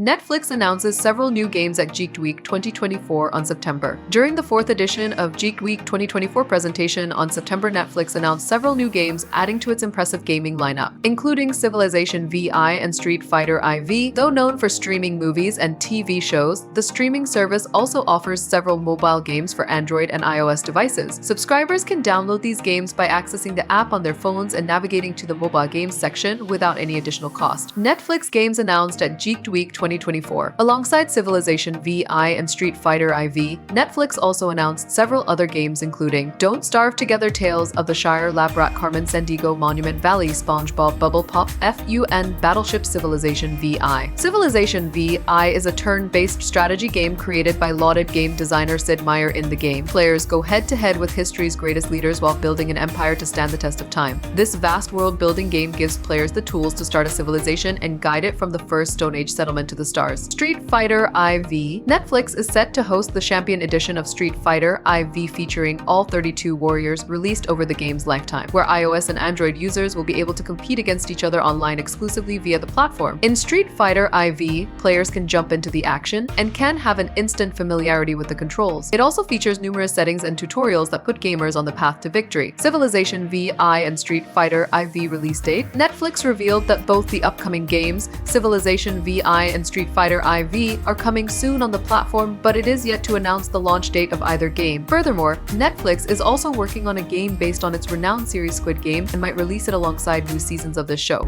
Netflix announces several new games at Geeked Week 2024 on September. During the 4th edition of Geeked Week 2024 presentation on September, Netflix announced several new games adding to its impressive gaming lineup, including Civilization VI and Street Fighter IV. Though known for streaming movies and TV shows, the streaming service also offers several mobile games for Android and iOS devices. Subscribers can download these games by accessing the app on their phones and navigating to the mobile games section without any additional cost. Netflix games announced at Geeked Week 2024. Alongside Civilization VI and Street Fighter IV, Netflix also announced several other games including Don't Starve Together, Tales of the Shire, Labrat, Carmen Sandiego, Monument Valley, SpongeBob, Bubble Pop, FUN, Battleship Civilization VI. Civilization VI is a turn-based strategy game created by lauded game designer Sid Meier. In the game, players go head-to-head with history's greatest leaders while building an empire to stand the test of time. This vast world-building game gives players the tools to start a civilization and guide it from the first Stone Age settlement to the stars. Street Fighter IV. Netflix is set to host the Champion Edition of Street Fighter IV featuring all 32 warriors released over the game's lifetime, where iOS and Android users will be able to compete against each other online exclusively via the platform. In Street Fighter IV, players can jump into the action and can have an instant familiarity with the controls. It also features numerous settings and tutorials that put gamers on the path to victory. Civilization VI and Street Fighter IV release date. Netflix revealed that both the upcoming games, Civilization VI and Street Fighter IV, are coming soon on the platform, but it is yet to announce the launch date of either game. Furthermore, Netflix is also working on a game based on its renowned series Squid Game and might release it alongside new seasons of this show.